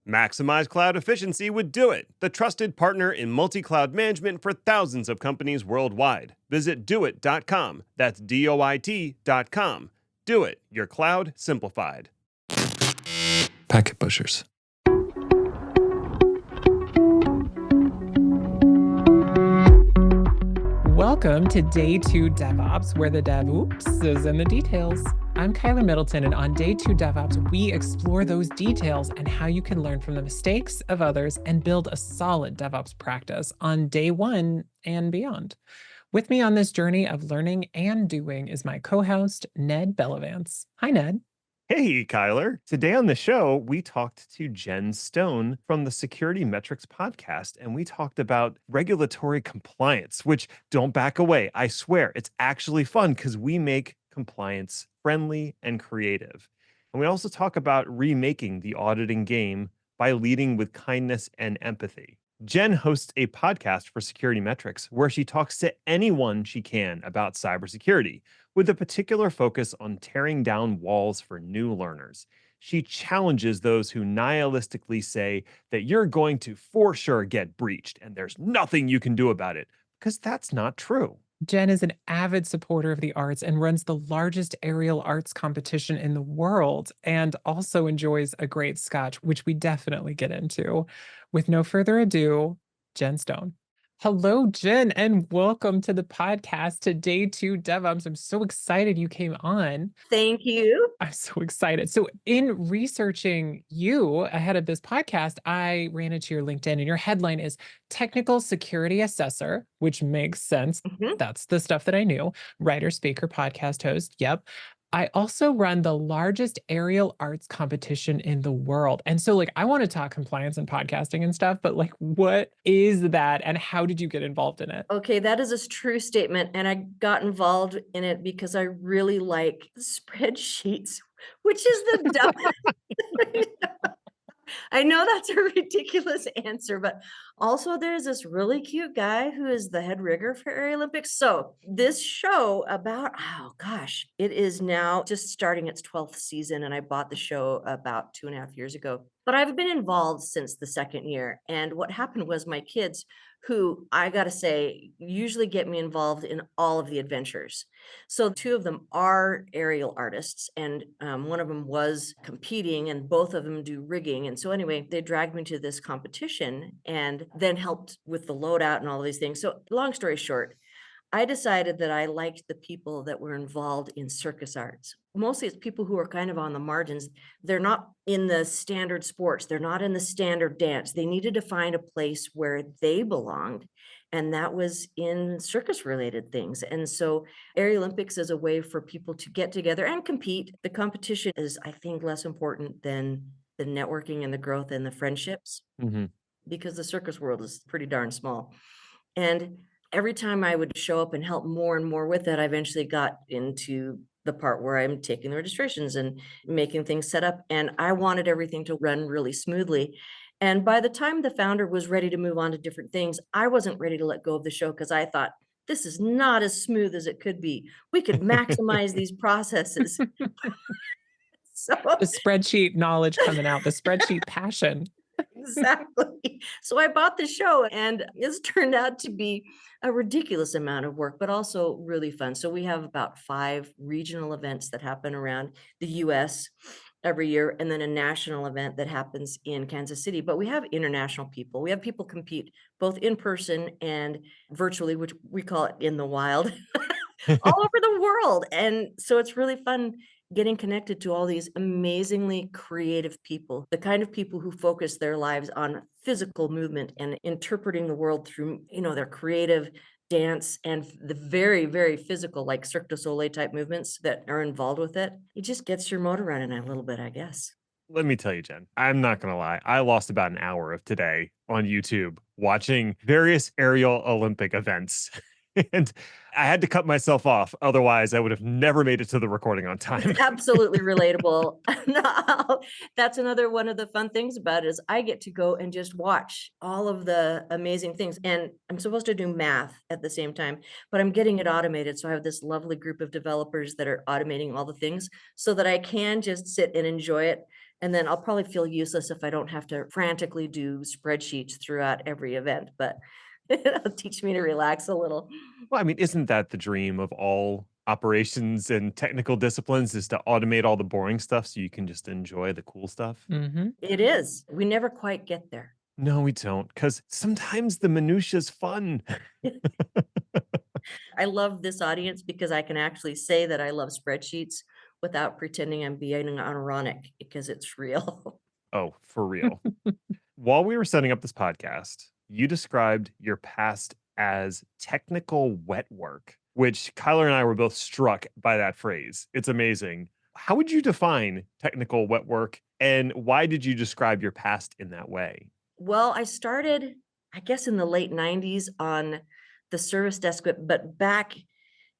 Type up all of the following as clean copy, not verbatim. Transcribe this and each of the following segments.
Maximize cloud efficiency with Do It, the trusted partner in multi-cloud management for thousands of companies worldwide. Visit doit.com. That's DOIT.com. Do It, your cloud simplified. Packet pushers. Welcome to Day 2 DevOps, where the dev oops is in the details. I'm Kyler Middleton, and on Day 2 DevOps, we explore those details and how you can learn from the mistakes of others and build a solid DevOps practice on Day 1 and beyond. With me on this journey of learning and doing is my co-host, Ned Bellavance. Hi, Ned. Hey, Kyler. Today on the show, we talked to Jen Stone from the SecurityMetrics podcast, and we talked about regulatory compliance, which don't back away. I swear, it's actually fun because we make compliance friendly and creative. And we also talk about remaking the auditing game by leading with kindness and empathy. Jen hosts a podcast for SecurityMetrics where she talks to anyone she can about cybersecurity, with a particular focus on tearing down walls for new learners. She challenges those who nihilistically say that you're going to for sure get breached and there's nothing you can do about it, because that's not true. Jen is an avid supporter of the arts and runs the largest aerial arts competition in the world, and also enjoys a great scotch, which we definitely get into. With no further ado, Jen Stone. Hello, Jen, and welcome to the podcast, to Day 2 DevOps. I'm so excited you came on. Thank you. I'm so excited. So in researching you ahead of this podcast, I ran into your LinkedIn, and your headline is Technical Security Assessor, which makes sense. That's the stuff that I knew. Writer, speaker, podcast host. Yep. I also run the largest aerial arts competition in the world. And so I want to talk compliance and podcasting and stuff, but what is that and how did you get involved in it? Okay, that is a true statement. And I got involved in it because I really like spreadsheets, which is the dumb. I know that's a ridiculous answer, but also there's this really cute guy who is the head rigger for Aerialympics. So this show about, it is now just starting its 12th season. And I bought the show about 2.5 years ago. But I've been involved since the second year. And what happened was my kids, who I got to say, usually get me involved in all of the adventures. So 2 of them are aerial artists, and one of them was competing, and both of them do rigging. And so anyway, they dragged me to this competition and then helped with the loadout and all these things. So long story short, I decided that I liked the people that were involved in circus arts. Mostly it's people who are kind of on the margins. They're not in the standard sports. They're not in the standard dance. They needed to find a place where they belonged. And that was in circus related things. And so Aerialympics is a way for people to get together and compete. The competition is, I think, less important than the networking and the growth and the friendships, because the circus world is pretty darn small. And every time I would show up and help more and more with it, I eventually got into the part where I'm taking the registrations and making things set up. And I wanted everything to run really smoothly. And by the time the founder was ready to move on to different things, I wasn't ready to let go of the show, because I thought, this is not as smooth as it could be. We could maximize these processes. So The spreadsheet knowledge coming out, the spreadsheet passion. Exactly. So I bought the show, and it's turned out to be a ridiculous amount of work, but also really fun. So we have about 5 regional events that happen around the US every year, and then a national event that happens in Kansas City. But we have international people. We have people compete both in person and virtually, which we call it in the wild, all over the world. And so it's really fun getting connected to all these amazingly creative people, the kind of people who focus their lives on physical movement and interpreting the world through, their creative dance and the very, very physical, like Cirque du Soleil type movements that are involved with it. It just gets your motor running a little bit, I guess. Let me tell you, Jen, I'm not going to lie. I lost about an hour of today on YouTube watching various aerial Olympic events. And I had to cut myself off. Otherwise, I would have never made it to the recording on time. Absolutely relatable. No, that's another one of the fun things about it is I get to go and just watch all of the amazing things. And I'm supposed to do math at the same time, but I'm getting it automated. So I have this lovely group of developers that are automating all the things so that I can just sit and enjoy it And then I'll probably feel useless if I don't have to frantically do spreadsheets throughout every event, but it'll teach me to relax a little. Well, I mean, isn't that the dream of all operations and technical disciplines is to automate all the boring stuff so you can just enjoy the cool stuff? Hmm. It is. We never quite get there. No, we don't, because sometimes the minutia's fun. I love this audience because I can actually say that I love spreadsheets without pretending I'm being ironic because it's real. Oh, for real. While we were setting up this podcast, you described your past as technical wet work, which Kyler and I were both struck by that phrase. It's amazing. How would you define technical wet work, and why did you describe your past in that way? Well, I started, I guess, in the late 90s on the service desk, but back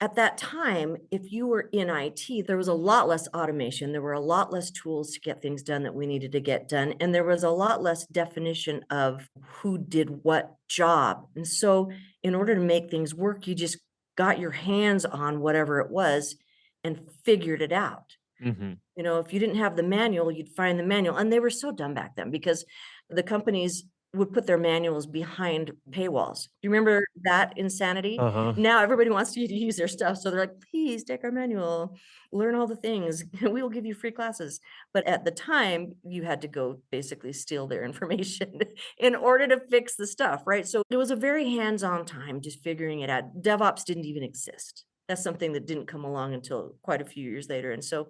at that time, if you were in IT, there was a lot less automation. There were a lot less tools to get things done that we needed to get done. And there was a lot less definition of who did what job. And so, in order to make things work, you just got your hands on whatever it was and figured it out. Hmm. If you didn't have the manual, you'd find the manual. And they were so dumb back then because the companies would put their manuals behind paywalls. Do you remember that insanity? Uh-huh. Now everybody wants to use their stuff. So they're like, please take our manual, learn all the things. We will give you free classes. But at the time, you had to go basically steal their information in order to fix the stuff, right? So it was a very hands-on time just figuring it out. DevOps didn't even exist. That's something that didn't come along until quite a few years later. And so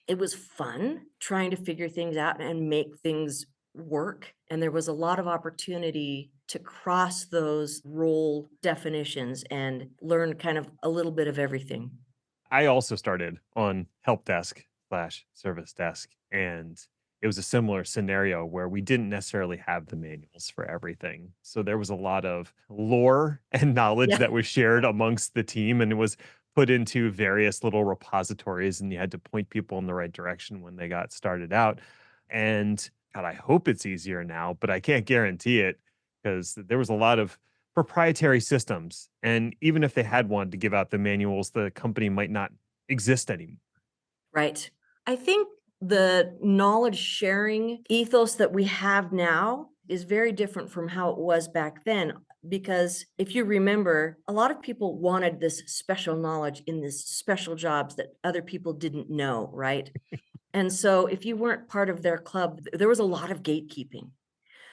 it was fun trying to figure things out and make things work. And there was a lot of opportunity to cross those role definitions and learn kind of a little bit of everything. I also started on help desk / service desk, and it was a similar scenario where we didn't necessarily have the manuals for everything. So there was a lot of lore and knowledge Yeah. that was shared amongst the team, and it was put into various little repositories, and you had to point people in the right direction when they got started out. And God, I hope it's easier now, but I can't guarantee it because there was a lot of proprietary systems. And even if they had wanted to give out the manuals, the company might not exist anymore. Right. I think the knowledge sharing ethos that we have now is very different from how it was back then. Because if you remember, a lot of people wanted this special knowledge in this special jobs that other people didn't know, right? And so if you weren't part of their club, there was a lot of gatekeeping.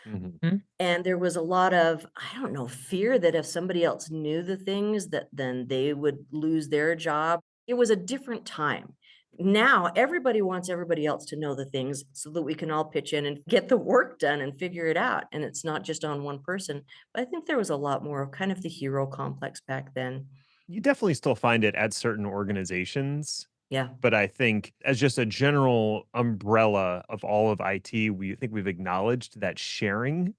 Mhm. And there was a lot of, I don't know, fear that if somebody else knew the things that then they would lose their job. It was a different time. Now everybody wants everybody else to know the things so that we can all pitch in and get the work done and figure it out. And it's not just on one person. But I think there was a lot more of kind of the hero complex back then. You definitely still find it at certain organizations. Yeah. But I think as just a general umbrella of all of IT, we think we've acknowledged that sharing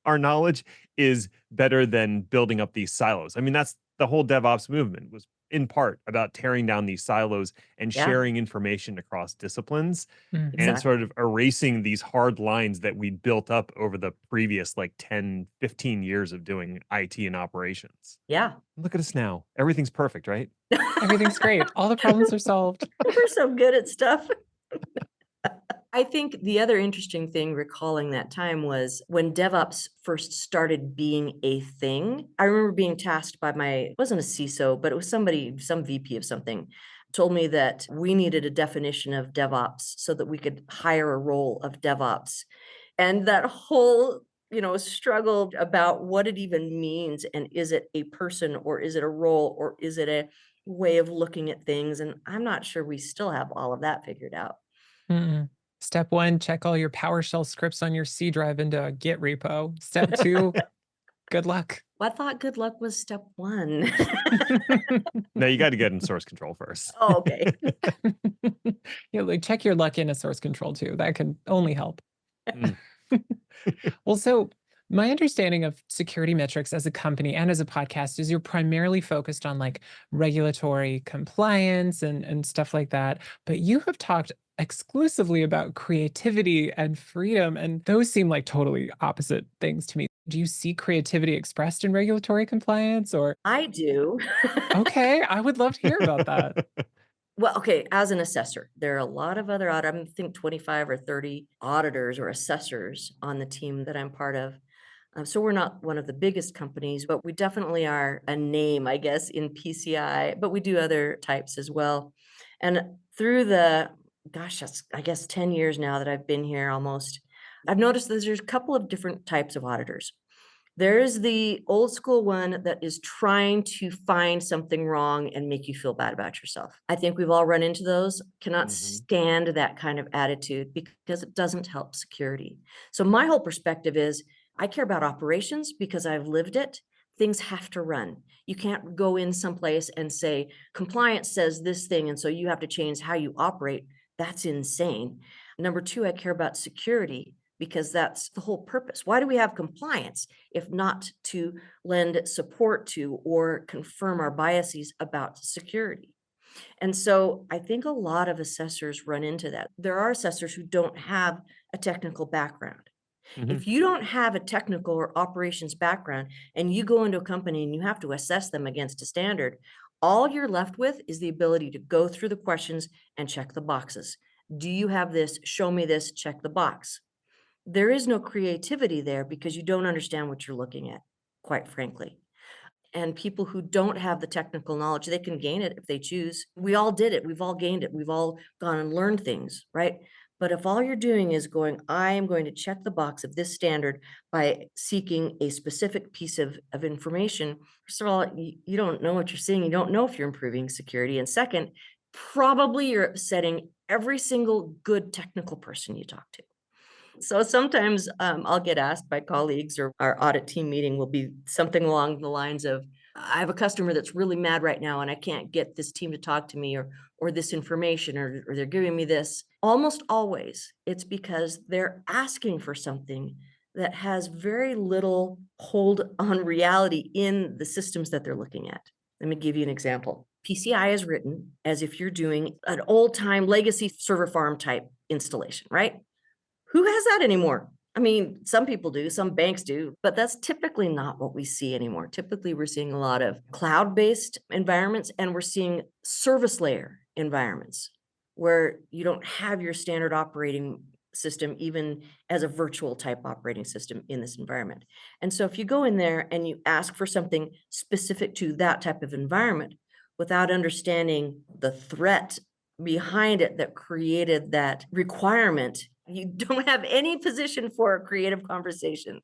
our knowledge is better than building up these silos. I mean, that's the whole DevOps movement was in part about tearing down these silos and Yeah. sharing information across disciplines and Exactly. sort of erasing these hard lines that we built up over the previous like 10, 15 years of doing IT and operations. Yeah. Look at us now. Everything's perfect, right? Everything's great. All the problems are solved. We're so good at stuff. I think the other interesting thing recalling that time was when DevOps first started being a thing. I remember being tasked by it wasn't a CISO, but it was somebody, some VP of something, told me that we needed a definition of DevOps so that we could hire a role of DevOps. And that whole struggle about what it even means, and is it a person or is it a role or is it a way of looking at things? And I'm not sure we still have all of that figured out. Mm-mm. Step 1, check all your PowerShell scripts on your C drive into a Git repo. Step 2, good luck. Well, I thought good luck was step 1. No, you got to get in source control first. Oh, okay. Like check your luck in a source control too. That can only help. Mm. Well, so my understanding of SecurityMetrics as a company and as a podcast is you're primarily focused on like regulatory compliance and stuff like that. But you have talked exclusively about creativity and freedom, and those seem like totally opposite things to me. Do you see creativity expressed in regulatory compliance or? I do. Okay, I would love to hear about that. Well, okay, as an assessor, there are a lot of other I think 25 or 30 auditors or assessors on the team that I'm part of. So we're not one of the biggest companies, but we definitely are a name, I guess, in PCI, but we do other types as well. And through that's, I guess, 10 years now that I've been here almost, I've noticed that there's a couple of different types of auditors. There's the old school one that is trying to find something wrong and make you feel bad about yourself. I think we've all run into those, cannot Mhm. stand that kind of attitude because it doesn't help security. So my whole perspective is I care about operations because I've lived it. Things have to run. You can't go in someplace and say, compliance says this thing, and so you have to change how you operate. That's insane. Number two, I care about security because that's the whole purpose. Why do we have compliance if not to lend support to or confirm our biases about security? And so I think a lot of assessors run into that. There are assessors who don't have a technical background. Mhm. If you don't have a technical or operations background and you go into a company and you have to assess them against a standard, all you're left with is the ability to go through the questions and check the boxes. Do you have this? Show me this, check the box. There is no creativity there because you don't understand what you're looking at, quite frankly. And people who don't have the technical knowledge, they can gain it if they choose. We all did it. We've all gained it. We've all gone and learned things, right? But if all you're doing is going, I am going to check the box of this standard by seeking a specific piece of information, first of all, you don't know what you're seeing. You don't know if you're improving security. And second, probably you're upsetting every single good technical person you talk to. So sometimes I'll get asked by colleagues or our audit team meeting will be something along the lines of, I have a customer that's really mad right now and I can't get this team to talk to me or this information or they're giving me this. Almost always it's because they're asking for something that has very little hold on reality in the systems that they're looking at. Let me give you an example. PCI is written as if you're doing an old time legacy server farm type installation, right? Who has that anymore? I mean, some people do, some banks do, but that's typically not what we see anymore. Typically, we're seeing a lot of cloud-based environments and we're seeing service layer environments where you don't have your standard operating system, even as a virtual type operating system in this environment. And so if you go in there and you ask for something specific to that type of environment without understanding the threat behind it that created that requirement, you don't have any position for a creative conversation.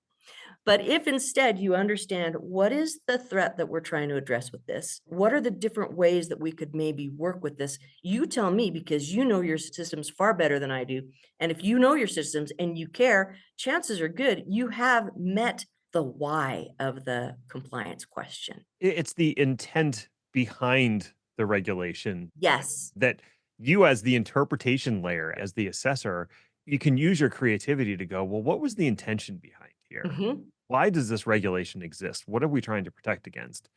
But if instead you understand what is the threat that we're trying to address with this, what are the different ways that we could maybe work with this? You tell me because you know your systems far better than I do. And if you know your systems and you care, chances are good you have met the why of the compliance question. It's the intent behind the regulation Yes. that you, as the interpretation layer, as the assessor, you can use your creativity to go, well, what was the intention behind here? Mhm. Why does this regulation exist? What are we trying to protect against?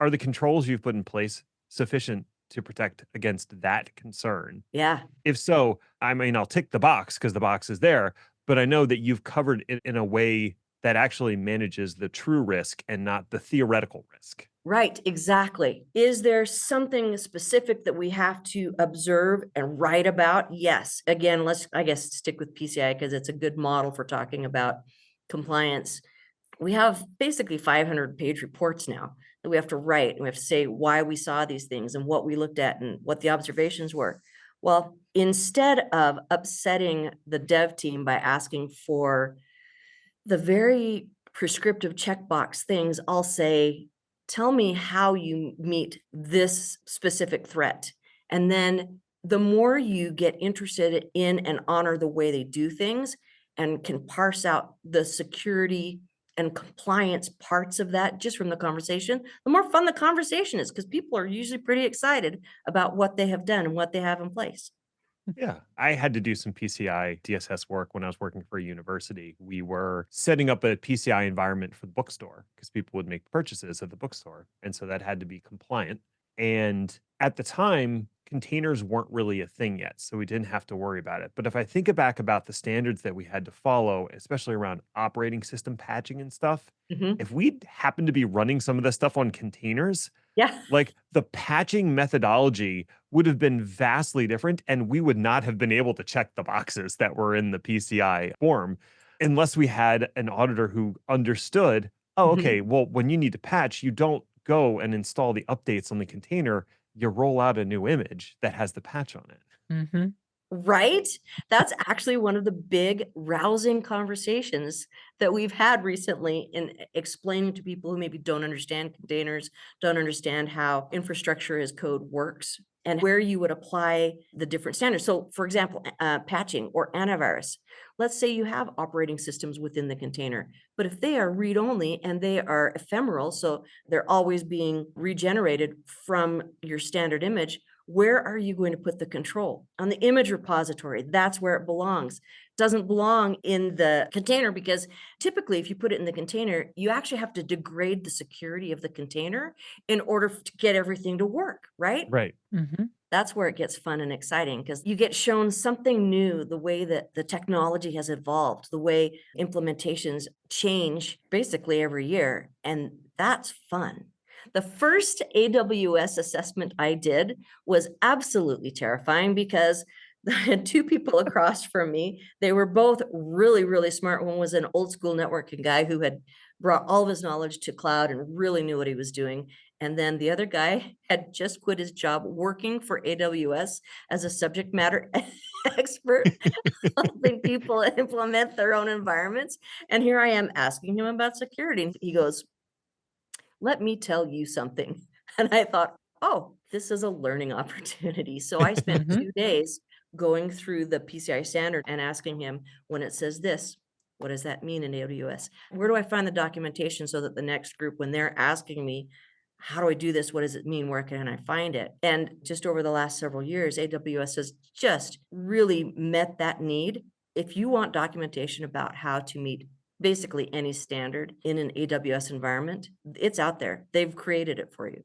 Are the controls you've put in place sufficient to protect against that concern? Yeah. If so, I mean, I'll tick the box because the box is there, but I know that you've covered it in a way that actually manages the true risk and not the theoretical risk. Right, exactly. Is there something specific that we have to observe and write about? Yes. Again, let's, I guess, stick with PCI because it's a good model for talking about compliance. We have basically 500-page reports now that we have to write, and we have to say why we saw these things and what we looked at and what the observations were. Well, instead of upsetting the dev team by asking for the very prescriptive checkbox things, I'll say, tell me how you meet this specific threat. And then the more you get interested in and honor the way they do things and can parse out the security and compliance parts of that just from the conversation, the more fun the conversation is because people are usually pretty excited about what they have done and what they have in place. Yeah, I had to do some PCI DSS work when I was working for a university. We were setting up a PCI environment for the bookstore because people would make purchases at the bookstore. And so that had to be compliant. And at the time, containers weren't really a thing yet, so we didn't have to worry about it. But if I think back about the standards that we had to follow, especially around operating system patching and stuff, Mhm. if we happened to be running some of this stuff on containers, Yeah. like the patching methodology would have been vastly different, and we would not have been able to check the boxes that were in the PCI form unless we had an auditor who understood, oh, Mhm. okay, well, when you need to patch, you don't go and install the updates on the container. You roll out a new image that has the patch on it. Mm-hmm. Right? That's actually one of the big rousing conversations that we've had recently in explaining to people who maybe don't understand containers, don't understand how infrastructure as code works, and where you would apply the different standards. So, for example, patching or antivirus. Let's say you have operating systems within the container, but if they are read-only and they are ephemeral, so they're always being regenerated from your standard image, where are you going to put the control? On the image repository, that's where it belongs. Doesn't belong in the container, because typically if you put it in the container, you actually have to degrade the security of the container in order to get everything to work, right? Right. Mm-hmm. That's where it gets fun and exciting, because you get shown something new, the way that the technology has evolved, the way implementations change basically every year. And that's fun. The first AWS assessment I did was absolutely terrifying, because I had two people across from me. They were both really, really smart. One was an old school networking guy who had brought all of his knowledge to cloud and really knew what he was doing. And then the other guy had just quit his job working for AWS as a subject matter expert, helping people implement their own environments. And here I am asking him about security. And he goes, "Let me tell you something." And I thought, oh, this is a learning opportunity. So I spent Mm-hmm. 2 days going through the PCI standard and asking him, when it says this, what does that mean in AWS? Where do I find the documentation so that the next group, when they're asking me, how do I do this? What does it mean? Where can I find it? And just over the last several years, AWS has just really met that need. If you want documentation about how to meet basically any standard in an AWS environment, it's out there. They've created it for you.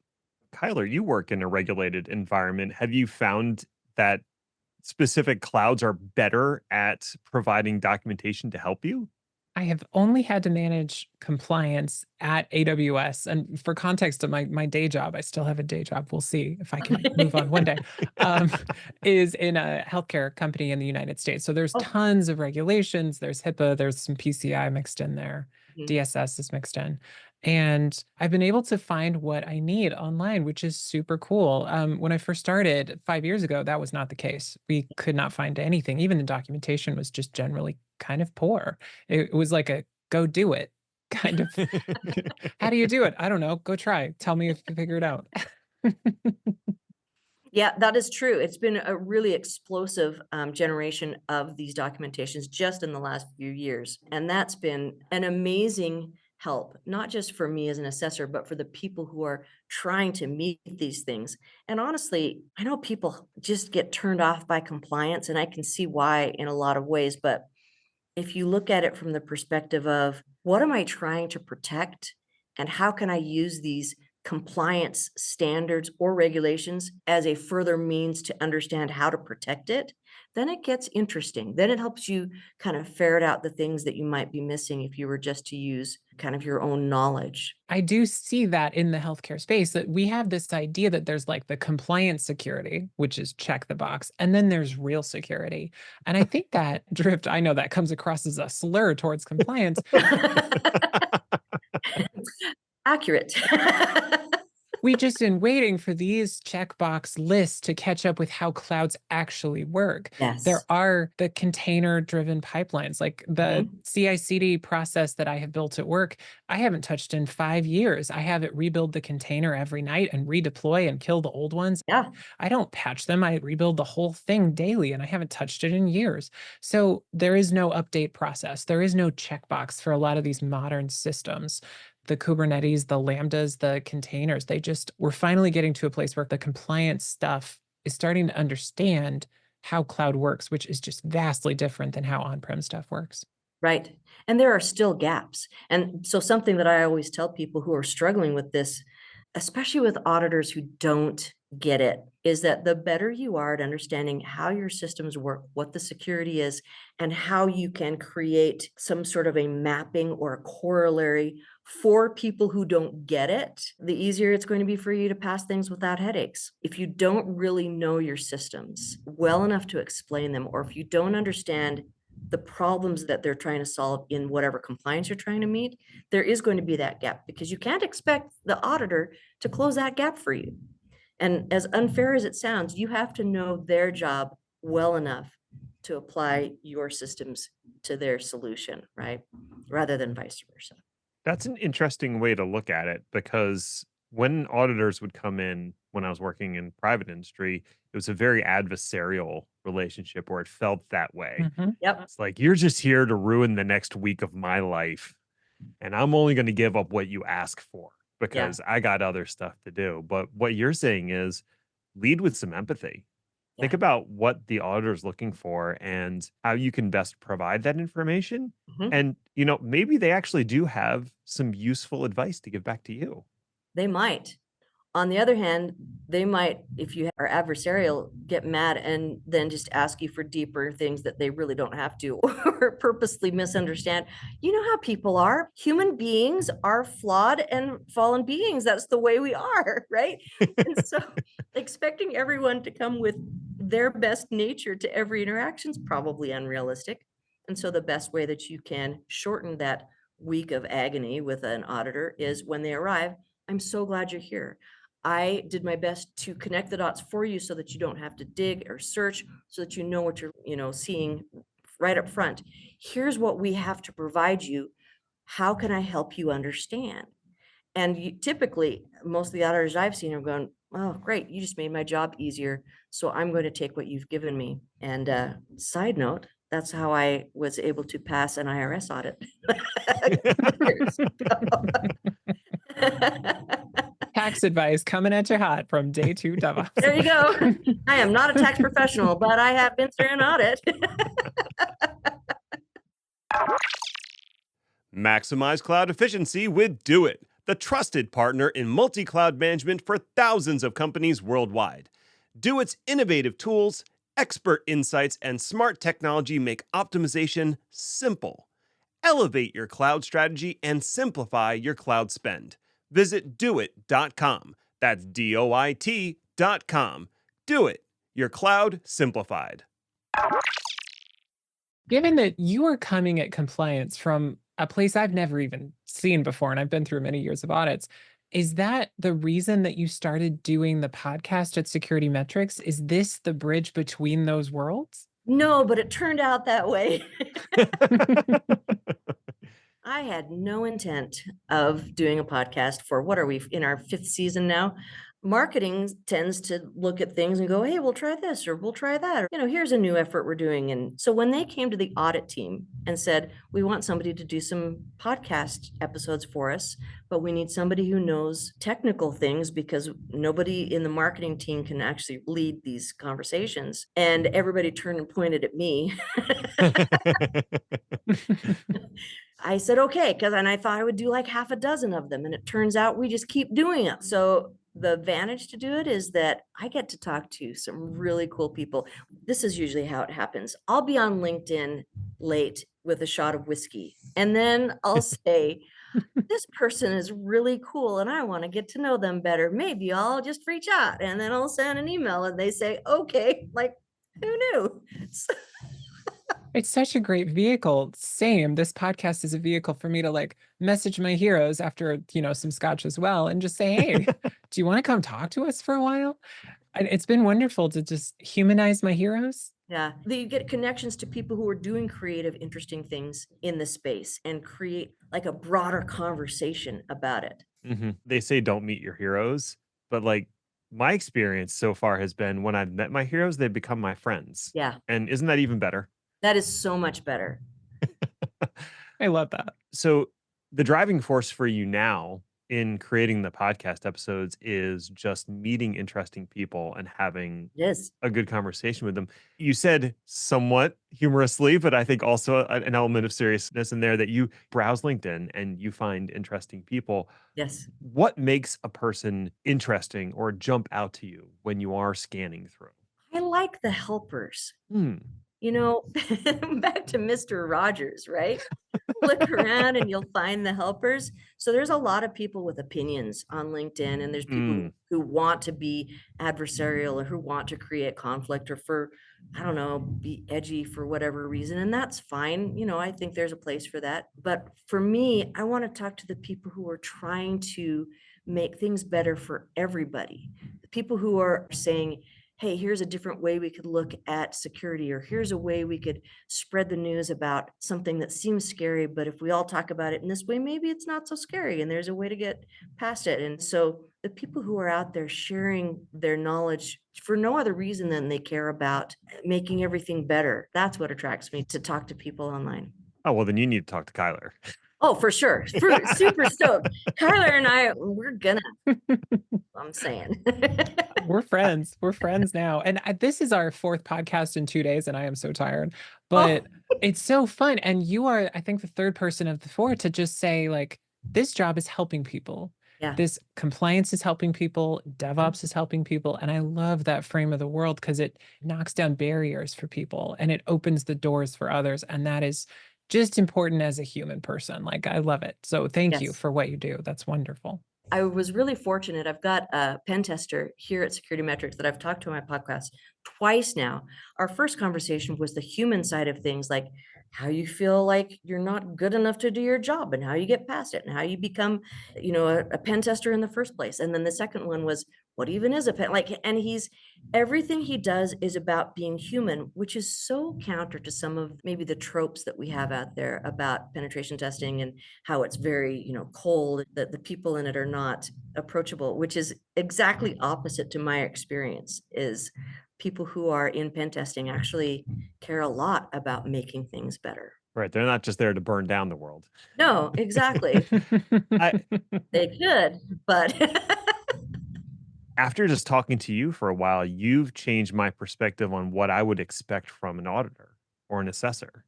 Kyler, you work in a regulated environment. Have you found that specific clouds are better at providing documentation to help you? I have only had to manage compliance at AWS. And for context of my day job, I still have a day job. We'll see if I can move on one day. Um, is in a healthcare company in the United States. So there's Oh, tons of regulations. There's HIPAA. There's some PCI mixed in there. mhm. DSS is mixed in. And I've been able to find what I need online, which is super cool. When I first started 5 years ago, that was not the case. We could not find anything. Even the documentation was just generally kind of poor. It was like a go do it kind of. How do you do it? I don't know. Go try. Tell me if you figure it out. Yeah, that is true. It's been a really explosive generation of these documentations just in the last few years. And that's been an amazing help, not just for me as an assessor, but for the people who are trying to meet these things. And honestly, I know people just get turned off by compliance, and I can see why in a lot of ways. But if you look at it from the perspective of, what am I trying to protect, and how can I use these compliance standards or regulations as a further means to understand how to protect it, then it gets interesting. Then it helps you kind of ferret out the things that you might be missing if you were just to use kind of your own knowledge. I do see that in the healthcare space, that we have this idea that there's like the compliance security, which is check the box, and then there's real security. And I think that drift, I know that comes across as a slur towards compliance. Accurate. We just in waiting for these checkbox lists to catch up with how clouds actually work. There Yes. are the container-driven pipelines, like the Mhm. CI/CD process that I have built at work. I haven't touched in 5 years. I have it rebuild the container every night and redeploy and kill the old ones. Yeah. I don't patch them. I rebuild the whole thing daily, and I haven't touched it in years. So there is no update process. There is no checkbox for a lot of these modern systems. The Kubernetes, the Lambdas, the containers, we're finally getting to a place where the compliance stuff is starting to understand how cloud works, which is just vastly different than how on-prem stuff works. Right. And there are still gaps. And so something that I always tell people who are struggling with this especially with auditors who don't get it, is that the better you are at understanding how your systems work, what the security is, and how you can create some sort of a mapping or a corollary for people who don't get it, the easier it's going to be for you to pass things without headaches. If you don't really know your systems well enough to explain them, or if you don't understand the problems that they're trying to solve in whatever compliance you're trying to meet, there is going to be that gap, because you can't expect the auditor to close that gap for you. And as unfair as it sounds, you have to know their job well enough to apply your systems to their solution, right? Rather than vice versa. That's an interesting way to look at it, because when auditors would come in when I was working in private industry, it was a very adversarial relationship, or it felt that way. Yep. It's like, you're just here to ruin the next week of my life, and I'm only going to give up what you ask for because I got other stuff to do. But what you're saying is lead with some empathy. Think Yeah. about what the auditor is looking for and how you can best provide that information. Mhm. And, maybe they actually do have some useful advice to give back to you. They might. On the other hand, they might, if you are adversarial, get mad and then just ask you for deeper things that they really don't have to, or purposely misunderstand. You know how people are. Human beings are flawed and fallen beings. That's the way we are, right? And so expecting everyone to come with their best nature to every interaction is probably unrealistic. And so the best way that you can shorten that week of agony with an auditor is when they arrive, I'm so glad you're here. I did my best to connect the dots for you so that you don't have to dig or search, so that you know what you're, seeing right up front. Here's what we have to provide you. How can I help you understand? And typically, most of the auditors I've seen are going, oh, great, you just made my job easier. So I'm going to take what you've given me. And side note, that's how I was able to pass an IRS audit. Years ago. Tax advice coming at you hot from day 2 DevOps. There you go. I am not a tax professional, but I have been through an audit. Maximize cloud efficiency with Doit, the trusted partner in multi-cloud management for thousands of companies worldwide. Doit's innovative tools, expert insights, and smart technology make optimization simple. Elevate your cloud strategy and simplify your cloud spend. Visit doit.com. That's DOIT.com. Doit, your cloud simplified. Given that you are coming at compliance from a place I've never even seen before, and I've been through many years of audits, is that the reason that you started doing the podcast at SecurityMetrics? Is this the bridge between those worlds? No, but it turned out that way. I had no intent of doing a podcast for, what are we in our 5th season now? Marketing tends to look at things and go, hey, we'll try this, or we'll try that. Or, here's a new effort we're doing. And so when they came to the audit team and said, we want somebody to do some podcast episodes for us, but we need somebody who knows technical things, because nobody in the marketing team can actually lead these conversations. And everybody turned and pointed at me. I said, okay, and I thought I would do like half a dozen of them. And it turns out we just keep doing it. So the advantage to do it is that I get to talk to some really cool people. This is usually how it happens. I'll be on LinkedIn late with a shot of whiskey, and then I'll say, this person is really cool and I want to get to know them better. Maybe I'll just reach out, and then I'll send an email and they say, okay, like, who knew? It's such a great vehicle. Same. This podcast is a vehicle for me to message my heroes after, some scotch as well, and just say, hey, do you want to come talk to us for a while? And it's been wonderful to just humanize my heroes. Yeah, you get connections to people who are doing creative, interesting things in the space, and create like a broader conversation about it. They say don't meet your heroes, but my experience so far has been, when I've met my heroes, they've become my friends. Yeah, And isn't that even better? that is so much better. I love that. So the driving force for you now in creating the podcast episodes is just meeting interesting people and having It is. a good conversation with them. You said somewhat humorously, but I think also an element of seriousness in there that you browse LinkedIn and you find interesting people. Yes. What makes a person interesting or jump out to you when you are scanning through? I like the helpers. Hmm. You know, back to Mr. Rogers, right? Look around and you'll find the helpers. So there's a lot of people with opinions on LinkedIn, and there's people Mm. who want to be adversarial or who want to create conflict or for, I don't know, be edgy for whatever reason. And that's fine. You know, I think there's a place for that. But for me, I want to talk to the people who are trying to make things better for everybody. The people who are saying, hey, here's a different way we could look at security, or here's a way we could spread the news about something that seems scary, but if we all talk about it in this way, maybe it's not so scary and there's a way to get past it. And so the people who are out there sharing their knowledge for no other reason than they care about making everything better, that's what attracts me to talk to people online. Oh, well, then you need to talk to Kyler. Oh, for sure. Super stoked. Kyler and I, we're gonna, I'm saying. We're friends. We're friends now. And this is our 4th podcast in 2 days, and I am so tired. Oh, But it's so fun. And you are, I think, the 3rd person of the 4 to just say, like, this job is helping people. yeah. This compliance is helping people. DevOps is helping people. And I love that frame of the world because it knocks down barriers for people and it opens the doors for others. And that is just important as a human person. Like, I love it. So thank you Yes. for what you do. That's wonderful. I was really fortunate. I've got a pen tester here at SecurityMetrics that I've talked to on my podcast twice now. Our first conversation was the human side of things, like how you feel like you're not good enough to do your job and how you get past it and how you become, you know, a pen tester in the first place. And then the second one was, what even is a pen? Like, and everything he does is about being human, which is so counter to some of maybe the tropes that we have out there about penetration testing and how it's very, you know, cold, that the people in it are not approachable, which is exactly opposite to my experience. Is people who are in pen testing actually care a lot about making things better. Right. They're not just there to burn down the world. No, exactly. They could, but After just talking to you for a while, you've changed my perspective on what I would expect from an auditor or an assessor.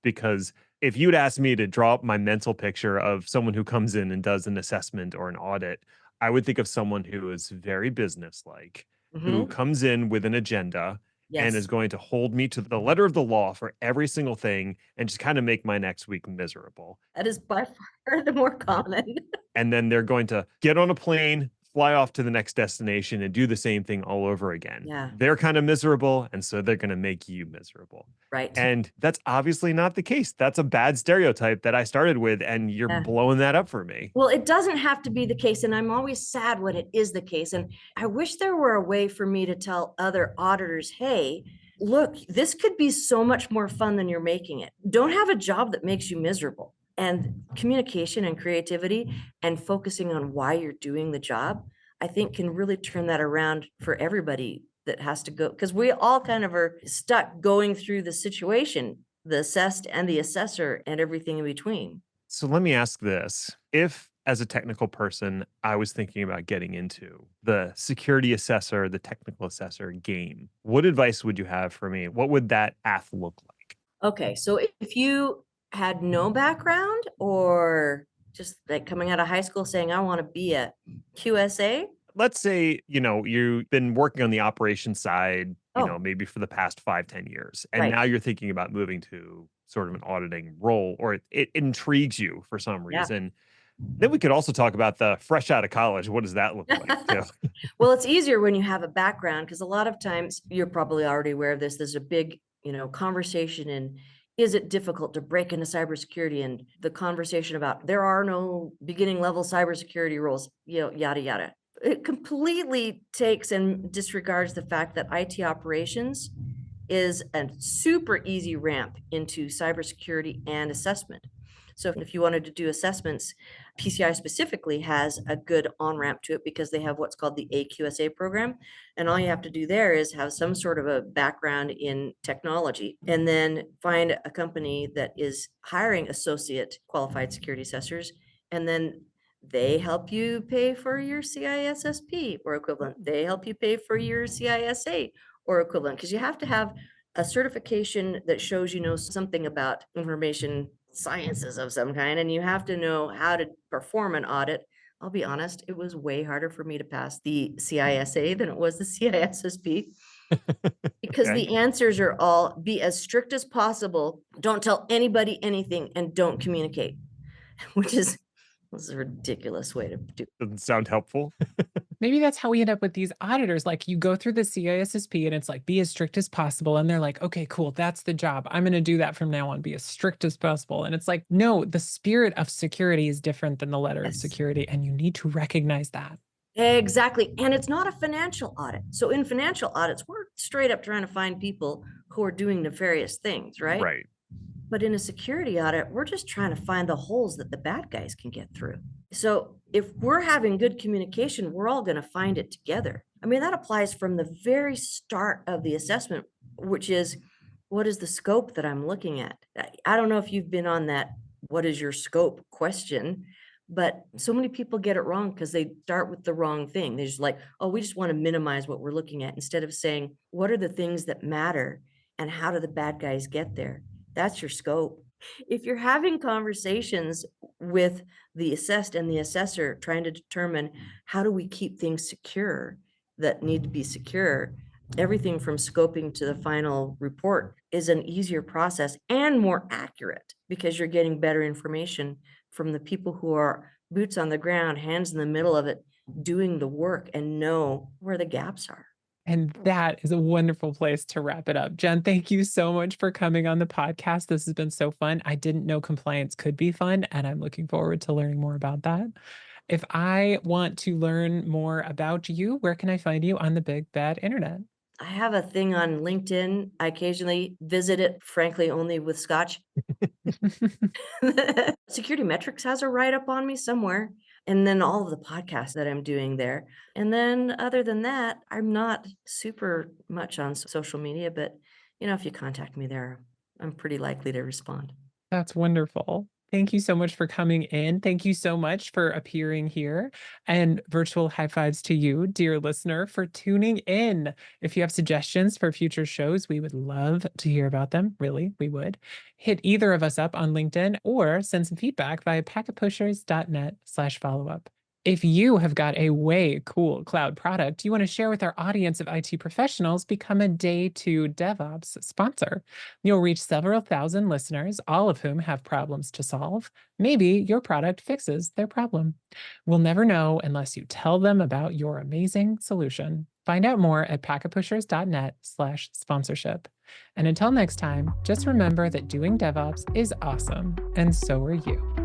Because if you'd asked me to draw up my mental picture of someone who comes in and does an assessment or an audit, I would think of someone who is very businesslike, who Mhm. comes in with an agenda and is Yes, going to hold me to the letter of the law for every single thing and just kind of make my next week miserable. that is by far the more common. And then they're going to get on a plane, fly off to the next destination, and do the same thing all over again. Yeah. They're kind of miserable, and so they're going to make you miserable. Right. And that's obviously not the case. That's a bad stereotype that I started with, and you're Yeah. blowing that up for me. Well, it doesn't have to be the case, and I'm always sad when it is the case. And I wish there were a way for me to tell other auditors, hey, look, this could be so much more fun than you're making it. Don't have a job that makes you miserable. And communication and creativity and focusing on why you're doing the job, I think can really turn that around for everybody that has to go, because we all kind of are stuck going through the situation, the assessed and the assessor and everything in between. So let me ask this. If, as a technical person, I was thinking about getting into the security assessor, the technical assessor game, what advice would you have for me? What would that path look like? Okay, so if you had no background or just like coming out of high school saying, I want to be a QSA. Let's say, you've been working on the operations side, Oh, maybe for the past 5-10 years, and right. now you're thinking about moving to sort of an auditing role, or it intrigues you for some Yeah. reason. Then we could also talk about the fresh out of college. What does that look like too? Well, it's easier when you have a background because a lot of times you're probably already aware of this. There's a big, conversation in is it difficult to break into cybersecurity, and the conversation about there are no beginning level cybersecurity roles, yada yada. It completely takes and disregards the fact that IT operations is a super easy ramp into cybersecurity and assessment. So if you wanted to do assessments, PCI specifically has a good on-ramp to it because they have what's called the AQSA program. And all you have to do there is have some sort of a background in technology and then find a company that is hiring associate qualified security assessors and then They help you pay for your CISSP or equivalent. They help you pay for your CISA or equivalent, because you have to have a certification that shows you know something about information sciences of some kind, and you have to know how to perform an audit. I'll be honest, it was way harder for me to pass the CISA than it was the CISSP, because Okay. the answers are all be as strict as possible. Don't tell anybody anything and don't communicate, which is a ridiculous way to do. Doesn't sound helpful. Maybe that's how we end up with these auditors. Like you go through the CISSP and it's like, be as strict as possible. And they're like, okay, cool. That's the job. I'm going to do that from now on, be as strict as possible. And it's like, no, the spirit of security is different than the letter of Yes. security. And you need to recognize that. Exactly. And it's not a financial audit. So in financial audits, we're straight up trying to find people who are doing nefarious things, right? Right. But in a security audit, we're just trying to find the holes that the bad guys can get through. So if we're having good communication, we're all going to find it together. I mean, that applies from the very start of the assessment, which is, what is the scope that I'm looking at? I don't know if you've been on that, what is your scope question, but so many people get it wrong because they start with the wrong thing. They're just like, oh, we just want to minimize what we're looking at, instead of saying, what are the things that matter and how do the bad guys get there? That's your scope. If you're having conversations with the assessed and the assessor trying to determine how do we keep things secure that need to be secure, everything from scoping to the final report is an easier process and more accurate, because you're getting better information from the people who are boots on the ground, hands in the middle of it, doing the work and know where the gaps are. And that is a wonderful place to wrap it up. Jen, thank you so much for coming on the podcast. This has been so fun. I didn't know compliance could be fun, and I'm looking forward to learning more about that. If I want to learn more about you, where can I find you on the big bad internet? I have a thing on LinkedIn. I occasionally visit it, frankly, only with scotch. SecurityMetrics has a write-up on me somewhere, and then all of the podcasts that I'm doing there. And then other than that, I'm not super much on social media, but if you contact me there, I'm pretty likely to respond. That's wonderful. Thank you so much for coming in. Thank you so much for appearing here. And virtual high fives to you, dear listener, for tuning in. If you have suggestions for future shows, we would love to hear about them. Really, we would. Hit either of us up on LinkedIn or send some feedback via packetpushers.net/follow-up. If you have got a way cool cloud product you want to share with our audience of IT professionals, become a Day 2 DevOps sponsor. You'll reach several thousand listeners, all of whom have problems to solve. Maybe your product fixes their problem. We'll never know unless you tell them about your amazing solution. Find out more at packetpushers.net/sponsorship. And until next time, just remember that doing DevOps is awesome, and so are you.